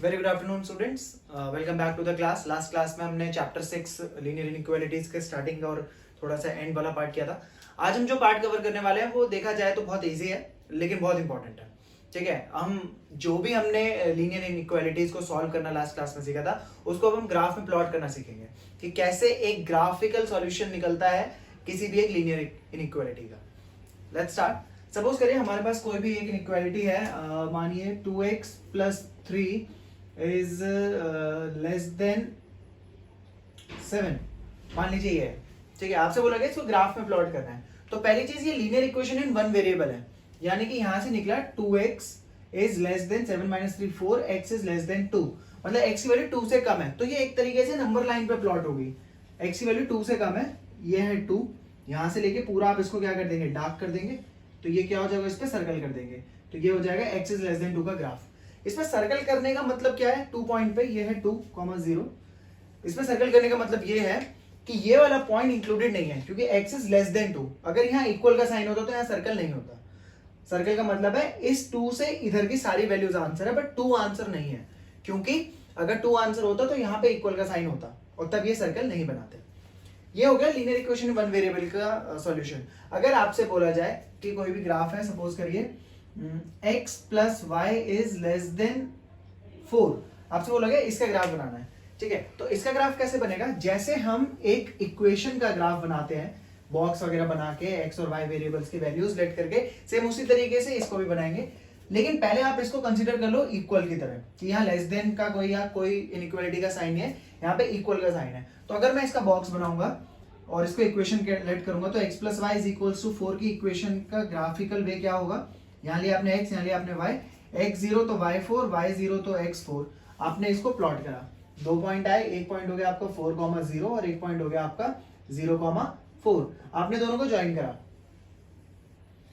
Very good afternoon students, welcome back to the class. Last class में हमने chapter 6 linear inequalities के starting और थोड़ा सा एंड वाला पार्ट किया था। आज हम जो पार्ट कवर करने वाले हैं वो देखा जाए तो बहुत इजी है लेकिन बहुत इंपॉर्टेंट है। ठीक है, हम जो भी हमने लीनियर इनइक्वालिटीज को सॉल्व करना लास्ट क्लास में सीखा था उसको अब हम ग्राफ में प्लॉट करना सीखेंगे कि कैसे एक ग्राफिकल सॉल्यूशन निकलता है किसी भी एक लीनियर इनइक्वालिटी का। Let's start. सपोज करिए हमारे पास कोई भी एक इनइक्वालिटी है, मानिए 2x + 3 इज लेस देन 7, मान लीजिए ये है। ठीक है, आपसे बोला गया इसको ग्राफ में प्लॉट करना है। तो पहली चीज ये linear equation in one variable है, यानी कि यहां से निकला 2x is less then 7 - 3 4, x is less then 2, मतलब x की वैल्यू 2 से कम है। तो ये एक तरीके से नंबर लाइन पे प्लॉट होगी। x की वैल्यू 2 से कम है, ये है 2, यहां से लेके पूरा आप इसको क्या कर देंगे, डार्क कर देंगे। तो ये क्या हो जाएगा, इस पे सर्कल कर देंगे। तो ये हो जाएगा x इज लेस देन 2 का ग्राफ। इसमें सर्कल करने का मतलब क्या है, 2 पॉइंट पे ये है 2, 0। इसमें सर्कल करने का मतलब ये है कि ये वाला पॉइंट इंक्लूडेड नहीं है क्योंकि x इज लेस देन 2। अगर यहाँ इक्वल का साइन होता तो यहाँ सर्कल नहीं होता। सर्कल का मतलब है इस 2 से इधर की सारी वैल्यूज आंसर है, बट 2 आंसर नहीं है, क्योंकि अगर 2 आंसर होता तो यहाँ पे इक्वल का साइन होता और तब ये सर्कल नहीं बनाते। ये हो गया लीनियर इक्वेशन वन वेरिएबल का सॉल्यूशन। अगर आपसे बोला जाए कि कोई भी ग्राफ है, सपोज करिए x + y is less than 4, आपसे बोला गया इसका ग्राफ बनाना है। ठीक है, तो इसका ग्राफ कैसे बनेगा, जैसे हम एक इक्वेशन का ग्राफ बनाते हैं बॉक्स वगैरह बना के x और y वेरिएबल्स की वैल्यूज लेट करके, सेम उसी तरीके से इसको भी बनाएंगे। लेकिन पहले आप इसको कंसीडर कर लो इक्वल की तरह कि यहाँ लेस देन का कोई इनइक्वालिटी का साइन है, यहाँ पे इक्वल का साइन है। तो अगर मैं इसका बॉक्स बनाऊंगा और इसको इक्वेशन लेट करूंगा तो x + y = 4 की इक्वेशन का ग्राफिकल वे क्या होगा, यहाँ लिया आपने x, यहाँ लिया आपने y, x0 तो y4, y0 तो x4। आपने इसको प्लॉट करा, 2 पॉइंट आए, एक पॉइंट हो गया आपका 4,0 और एक पॉइंट हो गया आपका 0,4। आपने दोनों को ज्वाइन करा,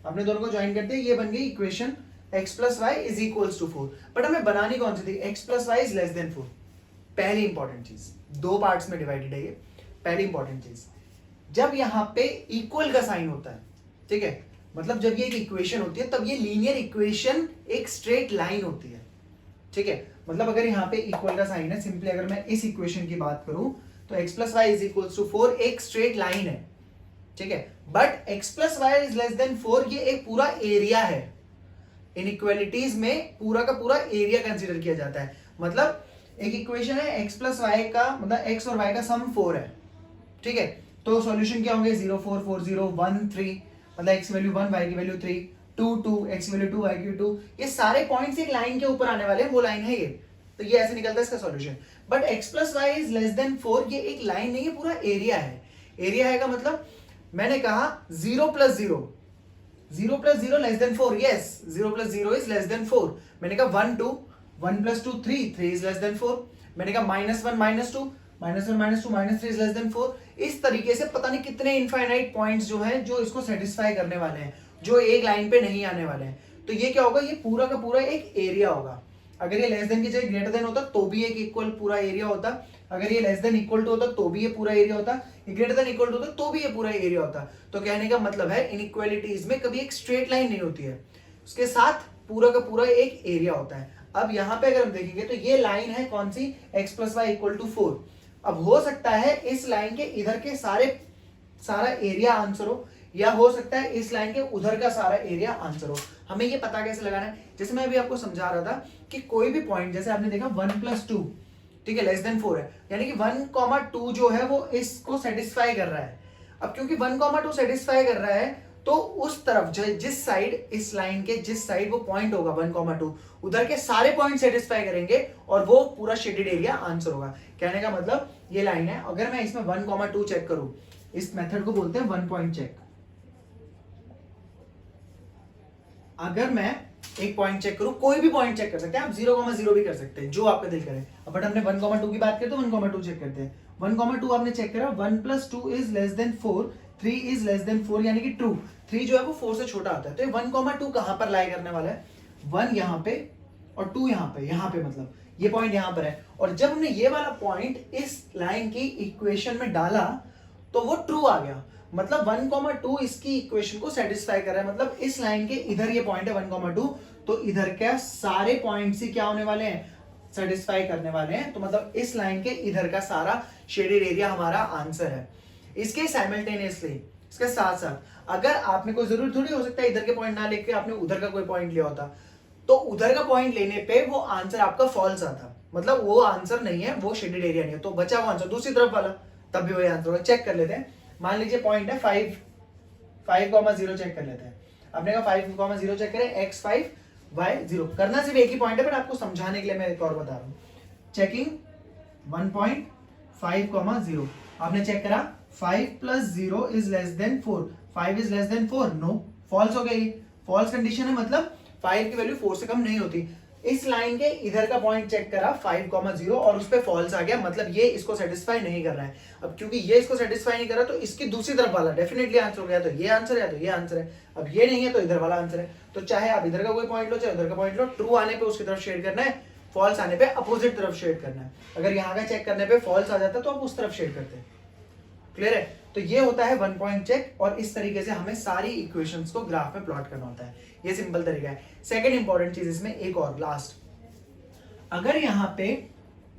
आपने दोनों को ज्वाइन करते ये बन गई इक्वेशन x + y = 4। बट हमें बनानी कौन सी थी, x + y is less than 4। पहली इंपॉर्टेंट चीज, 2 पार्ट्स में डिवाइडेड है ये। पहली इंपॉर्टेंट चीज, जब यहाँ पे इक्वल का साइन होता है, ठीक है, मतलब जब ये एक इक्वेशन होती है तब ये लीनियर इक्वेशन एक स्ट्रेट लाइन होती है। ठीक है, मतलब अगर यहाँ पे इक्वल का साइन है, सिंपली अगर मैं इस इक्वेशन की बात करूं तो x + y = 4 एक स्ट्रेट लाइन है। ठीक है, but x + y is less than 4 ये एक पूरा एरिया है। इनइक्वालिटीज में पूरा का पूरा एरिया कंसीडर किया जाता है। मतलब एक इक्वेशन है x + y का, मतलब x और y का सम 4 है। ठीक है, तो सॉल्यूशन क्या होंगे, 0 4 4 0 1 3, मतलब x की वैल्यू 1, y की वैल्यू 3, 2 2, x की वैल्यू 2, y की 2। ये सारे पॉइंट्स एक लाइन के ऊपर आने वाले हैं, वो लाइन है ये। तो ये ऐसे निकलता है इसका solution. But x + y is less than 4 ये एक लाइन नहीं है, पूरा एरिया है। एरिया है का मतलब मैंने कहा 0 + 0, 0 + 0 less than 4, yes 0 + 0 is less than 4। मैंने कहा 1 2, 1 + 2 3, 3 इज लेस देन 4। मैंने कहा -1 - 2, -1 - 2 -3 इज लेस देन 4। इस तरीके से पता नहीं कितने इनफाइनाइट पॉइंट्स जो है जो इसको सेटिस्फाई करने वाले हैं, जो एक लाइन पे नहीं आने वाले हैं। तो ये क्या होगा, ये पूरा का पूरा एक एरिया होगा। अगर ये लेस देन की जगह ग्रेटर देन होता तो भी एक इक्वल पूरा एरिया होता, अगर ये लेस देन इक्वल टू होता तो भी ये पूरा एरिया होता, ग्रेटर देन इक्वल टू होता तो भी ये पूरा एरिया होता। तो कहने का मतलब है इनइक्वालिटीज में कभी एक स्ट्रेट लाइन नहीं होती है, उसके साथ पूरा का पूरा एक एरिया होता है। अब यहाँ पे अगर हम देखेंगे तो ये लाइन है कौन सी, x + y = 4। अब हो सकता है इस लाइन के इधर के सारा एरिया आंसर हो, या हो सकता है इस लाइन के उधर का सारा एरिया आंसर हो। हमें ये पता कैसे लगाना है, जैसे मैं अभी आपको समझा रहा था कि कोई भी पॉइंट, जैसे आपने देखा 1 + 2, ठीक है, लेस देन 4 है, यानी कि 1, 2 जो है वो इसको सेटिस्फाई कर रहा है। अब क्योंकि 1, 2 सेटिस्फाई कर रहा है तो उस तरफ जिस साइड, इस लाइन के जिस साइड वो पॉइंट होगा 1, 2, उधर के सारे पॉइंट सेटिस्फाई करेंगे और वो पूरा शेडेड एरिया आंसर होगा। कहने का मतलब ये लाइन है। अगर मैं इसमें 1, 2 चेक करूं, इस मेथड को बोलते हैं 1 पॉइंट चेक। अगर मैं एक पॉइंट चेक करूं, कोई भी पॉइंट चेक कर सकते हैं आप, 0, 0 भी कर सकते हैं, जो आपका दिल करे। बट हमने 1, 2 की बात करें तो 1, 2 चेक करते हैं। 1, 2 आपने चेक करा, 1 + 2 is less than 4, 3 is less than 4, यानी कि ट्रू। 3 जो है वो 4 से छोटा आता है। तो 1, 2 कहां पर लाई करने वाला है, 1 यहाँ पे और 2 यहाँ पे मतलब ये पॉइंट यहाँ पर है। और जब हमने ये वाला पॉइंट इस लाइन की इक्वेशन में डाला तो वो ट्रू आ गया, मतलब 1, 2 इसकी इक्वेशन को सेटिस्फाई कर रहा है। मतलब इस लाइन के इधर ये पॉइंट है 1, 2, तो इधर क्या सारे पॉइंट्स ही क्या होने वाले हैं, सेटिस्फाई करने वाले हैं, तो मतलब इस लाइन के इधर का सारा शेडेड एरिया हमारा आंसर है। इसके साइमल्टेनियसली, इसके साथ साथ अगर आपने कोई जरूरी थोड़ी हो सकता है इधर के पॉइंट ना लेके आपने उधर का कोई पॉइंट लिया होता, तो उधर का पॉइंट लेने पे वो आंसर आपका फॉल्स आता, मतलब वो आंसर नहीं है, वो शेडेड एरिया नहीं है, तो बचा वो आंसर दूसरी तरफ वाला, तब भी वही आंसर होगा। चेक कर लेते हैं, मान लीजिए पॉइंट है 5,0 चेक कर लेते हैं। आपने कहा 5,0 चेक करें, x5 y0 करना सिर्फ एक ही पॉइंट है, पर आपको समझाने के लिए मैं एक और बता रहा हूँ। चेकिंग 1.5,0 आपने चेक करा 5 + 0 is less than 4, 5 is less than 4, no, false हो गई, फॉल्स कंडीशन है, मतलब 5 की वैल्यू 4 से कम नहीं होती। इस लाइन के इधर का पॉइंट चेक करा 5,0 और उस पे फॉल्स आ गया, मतलब ये इसको सेटिस्फाई नहीं कर रहा है। अब क्योंकि ये इसको सेटिस्फाई नहीं कर रहा, तो इसकी दूसरी तरफ वाला डेफिनेटली आंसर हो गया, तो ये आंसर है, तो ये आंसर है। अब ये नहीं है तो इधर वाला आंसर है। तो चाहे आप इधर का कोई पॉइंट लो, चाहे उधर का पॉइंट लो, ट्रू आने पे उसकी तरफ शेड करना है, फॉल्स आने पे अपोजिट तरफ शेड करना है। अगर यहाँ का चेक करने पे फॉल्स आ जाता तो आप उस तरफ शेड करते। क्लियर है? तो ये होता है 1 पॉइंट चेक, और इस तरीके से हमें सारी इक्वेशंस को ग्राफ में प्लॉट करना होता है। ये सिंपल तरीका है। सेकंड इंपॉर्टेंट चीज इसमें एक और लास्ट, अगर यहाँ पे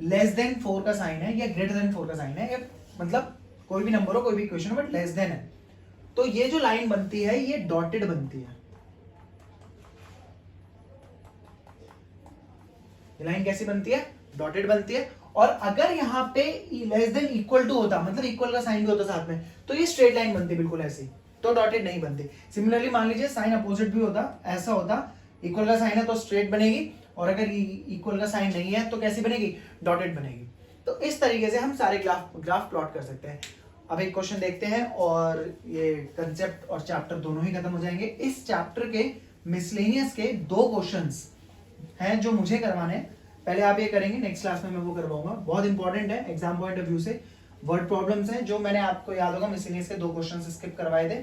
लेस देन 4 का साइन है या ग्रेटर देन 4 का साइन है, या मतलब कोई भी नंबर हो, कोई भी इक्वेशन हो, बट लेस देन है, तो ये जो लाइन बनती है ये डॉटेड बनती है। ये लाइन कैसी बनती है? डॉटेड बनती है। और अगर यहाँ पे लेस देन इक्वल टू होता, मतलब इक्वल का साइन भी होता साथ में, तो ये स्ट्रेट लाइन बनती बिल्कुल ऐसी, तो डॉटेड नहीं बनती। सिमिलरली मान लीजिए साइन अपोजिट भी होता, ऐसा होता, इक्वल का साइन है तो स्ट्रेट बनेगी, और अगर इक्वल का साइन नहीं है तो कैसी बनेगी? डॉटेड बनेगी। तो इस तरीके से हम सारे ग्राफ प्लॉट कर सकते हैं। अब एक क्वेश्चन देखते हैं, और ये कंसेप्ट और चैप्टर दोनों ही खत्म हो जाएंगे। इस चैप्टर के मिसलेनियस के 2 क्वेश्चंस हैं जो मुझे करवाने हैं। पहले आप ये करेंगे, नेक्स्ट क्लास में मैं वो करवाऊंगा। बहुत इंपॉर्टेंट है एग्जाम पॉइंट ऑफ व्यू से। वर्ड प्रॉब्लम्स हैं जो मैंने आपको याद होगा मिसलेनियस के 2 क्वेश्चन स्किप करवाए थे,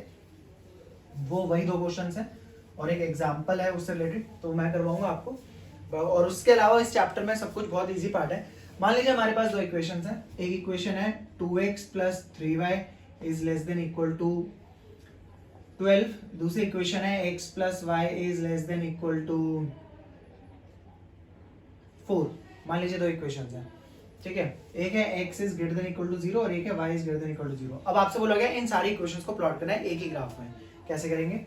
वो वही 2 क्वेश्चन हैं, और एक एग्जाम्पल है उससे रिलेटेड, तो मैं करवाऊंगा आपको। और उसके अलावा इस चैप्टर में सब कुछ बहुत इजी पार्ट है। मान लीजिए हमारे पास 2 इक्वेशंस हैं। एक इक्वेशन है 2x + 3y is less than equal to 12। दूसरी इक्वेशन है x + y is less than equal to 4। मान लीजिए 2 इक्वेशंस हैं, ठीक है। एक है x is greater than equal to 0 और एक है y is greater than equal to 0। अब आपसे बोला गया इन सारी इक्वेशंस को प्लॉट करना है एक ही ग्राफ में। कैसे करेंगे?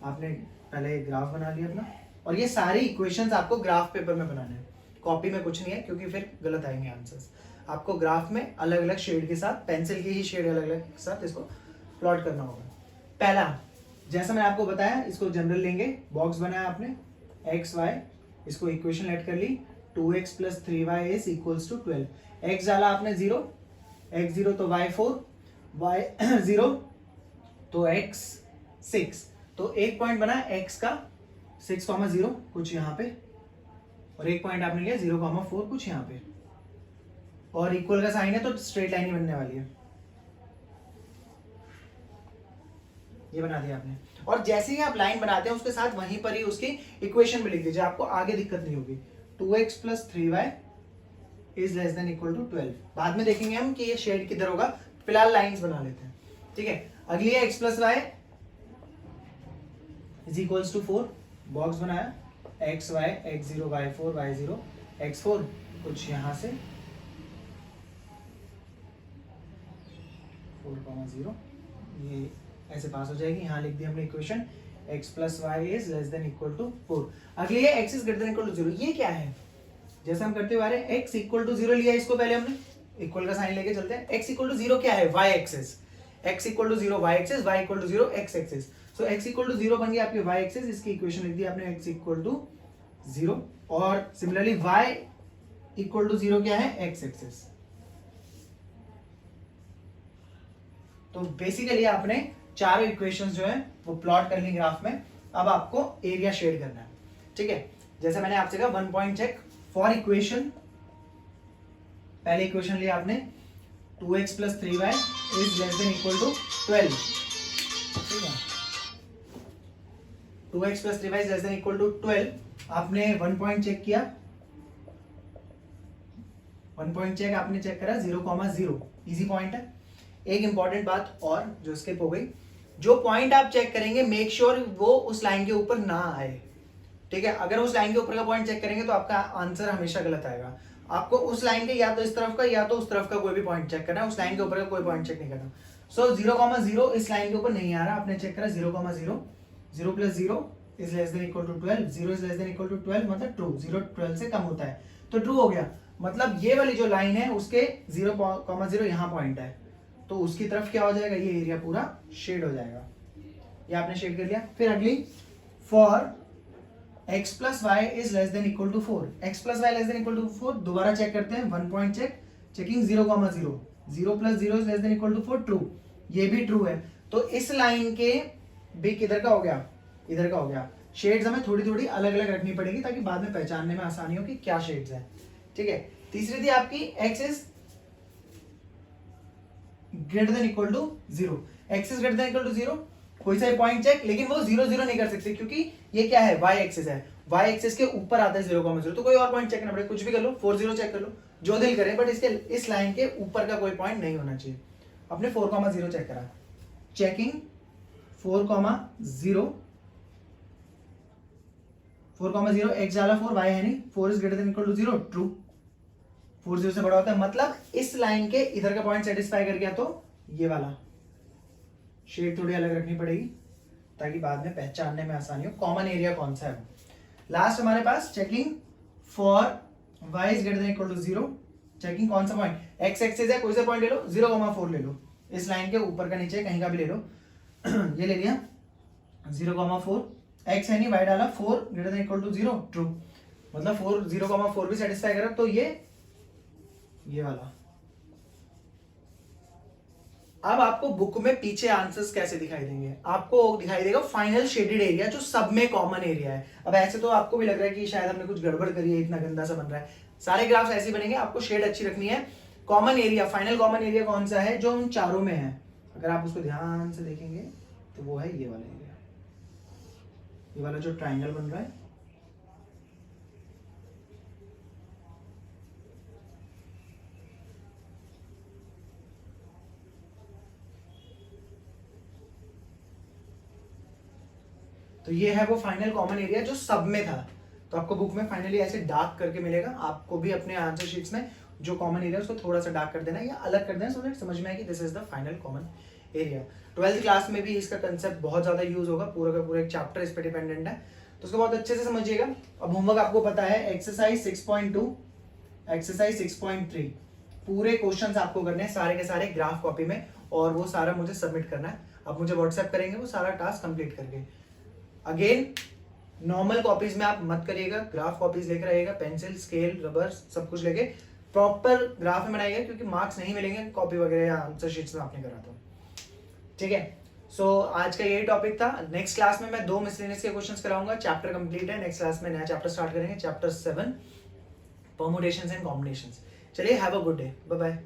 आपने पहले ग्राफ बना लिया अपना, और ये सारी इक्वेशंस आपको ग्राफ पेपर में बनाने हैं, कॉपी में कुछ नहीं है, क्योंकि फिर गलत आएंगे आंसर्स। आपको ग्राफ में अलग अलग शेड के साथ, पेंसिल की ही शेड अलग अलग के साथ इसको प्लॉट करना होगा। पहला, जैसा मैंने आपको बताया, इसको जनरल लेंगे, बॉक्स बनाया आपने, एक्स वाई, इसको इक्वेशन ऐड कर ली, 2x + 3y is equals to 12। x डाला आपने 0, x 0 तो y 4, y 0 तो x 6। तो एक पॉइंट बना x का 6,0 कुछ यहाँ पे, और एक पॉइंट आपने लिया 0,4 कुछ यहाँ पे, और इक्वल का साइन है तो स्ट्रेट लाइन ही बनने वाली है। ये बना दिया आपने, और जैसे ही आप लाइन बनाते हैं उसके साथ वहीं पर ही उसकी इक्वेशन भी लिख दीजिए, आपको आगे दिक्कत नहीं होगी। 2x + 3y is less than equal to 12। बाद में देखेंगे हम कि ये शेड किधर होगा, फिलहाल लाइंस बना लेते हैं, ठीक है। अगली है x + y is equals to 4। Box बनाया, x y, x 0 y 4 y 0 x 4 कुछ यहाँ से 4,0, ये ऐसे पास हो जाएगी। यहाँ लिख दिया हमने equation, x + y is less than equal to 4। अगली है x is greater than equal to 0। ये क्या है? जैसे हम करते हुए आ रहे हैं, x इक्वल टू 0 लिया, इसको पहले हमने इक्वल का साइन लेके चलते हैं। x इक्वल टू 0 क्या है? y axis. x equal to 0 y axis, y equal to 0 x axis. So x equal to 0 बन गया आपकी y एक्सिस, इसकी इक्वेशन लिख दी आपने, x इक्वल टू 0। और सिमिलरली y इक्वल टू 0 क्या है? x axis. तो बेसिकली आपने चारों इक्वेशंस जो है वो प्लॉट कर ली ग्राफ में। अब आपको एरिया शेड करना है, ठीक है। जैसे मैंने आपसे कहा 1 पॉइंट चेक फॉर इक्वेशन, पहले इक्वेशन लिया आपने 2x + 3y is less than equal to 12, ठीक है। 2x + 3y is less than equal to 12। आपने 1 पॉइंट चेक किया, 1 पॉइंट चेक आपने चेक करा 0,0, इजी पॉइंट है। एक इंपॉर्टेंट बात और जो स्किप हो गई, जो पॉइंट आप चेक करेंगे मेक श्योर वो उस लाइन के ऊपर ना आए। ठीक है, अगर उस लाइन के ऊपर का पॉइंट चेक करेंगे तो आपका आंसर हमेशा गलत आएगा। आपको उस लाइन के या तो इस तरफ का या तो उस तरफ का कोई भी पॉइंट चेक करना है, उस लाइन के ऊपर का कोई पॉइंट चेक नहीं करना। सो 0,0 इस लाइन के ऊपर नहीं आ रहा, आपने चेक करा 0,0, 0 + 0 is less than equal to 12, 0 is less than equal to 12 मतलब ट्रू, 0 12 से कम होता है तो ट्रू हो गया। मतलब ये वाली जो लाइन है उसके 0,0 यहाँ पॉइंट है, तो उसकी तरफ क्या हो जाएगा, ये एरिया पूरा शेड हो जाएगा। ये आपने शेड कर लिया। फिर अगली, for x + y is less than equal to 4, x + y less than equal to 4, दोबारा चेक करते हैं, 1 point check, checking 0,0, 0 + 0 is less than equal to 4, true, ये भी ट्रू है। तो इस लाइन के भी किधर का हो गया, इधर का हो गया। शेड्स हमें थोड़ी थोड़ी अलग अलग रखनी पड़ेगी ताकि बाद में पहचानने में आसानी हो कि क्या शेड्स है, ठीक है। तीसरी थी आपकी x is greater than equal to 0, x is greater than equal to 0, कोई सा पॉइंट चेक, लेकिन वो 0 0 नहीं कर सकते क्योंकि ये क्या है, y एक्सिस है, y एक्सिस के ऊपर आता है 0,0, तो कोई और पॉइंट चेक करना पड़ेगा, कुछ भी कर लो, 4 0 चेक कर लो, जो दिल करे, बट इसके इस लाइन के ऊपर का कोई पॉइंट नहीं होना चाहिए। अपने 4,0 चेक करा, चेकिंग 4,0, 4,0 x डाला 4, y है नहीं, 4 is greater than equal to 0, true, 4 0 से बड़ा होता है, मतलब इस लाइन के इधर का पॉइंट सेटिस्फाई कर गया, तो ये वाला शेड थोड़ी अलग रखनी पड़ेगी ताकि बाद में पहचानने में आसानी हो कॉमन एरिया कौन सा है। लास्ट हमारे पास checking for y is greater than equal to 0, checking कौन सा पॉइंट, x एक्सिस है, कोई सा पॉइंट ले लो, 0,4 ले लो, इस लाइन के ऊपर का नीचे कहीं का भी ले लो, ये ले लिया 0,4, x है नहीं, y डाला 4 greater than equal to 0, true, मतलब 0,4 भी सेटिस्फाई करा, तो ये वाला। अब आपको बुक में पीछे आंसर्स कैसे दिखाई देंगे, आपको दिखाई देगा फाइनल शेडेड एरिया जो सब में कॉमन एरिया है। अब ऐसे तो आपको भी लग रहा है कि शायद हमने कुछ गड़बड़ करी है, इतना गंदा सा बन रहा है, सारे ग्राफ्स ऐसे बनेंगे, आपको शेड अच्छी रखनी है। Common area, final common area कौन सा है, जो उन चारों में है, अगर आप उसको ध्यान से देखेंगे तो वो है ये वाला एरिया, ये वाला जो ट्राइंगल बन रहा है, तो ये है वो फाइनल कॉमन एरिया जो सब में था। तो आपको बुक में फाइनली ऐसे डार्क करके मिलेगा, आपको भी अपने आंसर शीट्स में जो कॉमन एरिया उसको थोड़ा सा डार्क कर देना या अलग कर देना, सो दैट समझ में आए कि this is the final common area. 12th class में भी इसका कंसेप्ट बहुत ज्यादा यूज होगा, पूरा का पूरा एक चैप्टर इस पे डिपेंडेंट है, तो उसको बहुत अच्छे से समझिएगा। अब होमवर्क आपको पता है, एक्सरसाइज 6.2, एक्सरसाइज 6.3, पूरे क्वेश्चंस आपको करने हैं सारे के सारे ग्राफ कॉपी में, और वो सारा मुझे सबमिट करना है। आप मुझे व्हाट्सएप करेंगे वो सारा टास्क कंप्लीट करके। अगेन नॉर्मल कॉपीज में आप मत करिएगा, ग्राफ कॉपीज लेकर आइएगा, पेंसिल स्केल रबर सब कुछ लेके प्रॉपर ग्राफ में बनाइएगा, क्योंकि मार्क्स नहीं मिलेंगे कॉपी वगैरह या आंसर शीट्स में आपने करा तो, ठीक है। सो आज का यही टॉपिक था। नेक्स्ट क्लास में मैं 2 मिसलेनियस के क्वेश्चंस कराऊंगा, चैप्टर कंप्लीट है, नेक्स्ट क्लास में नया चैप्टर स्टार्ट करेंगे, चैप्टर 7 परमुटेशंस एंड कॉम्बिनेशंस। चलिए, have a good day, bye bye.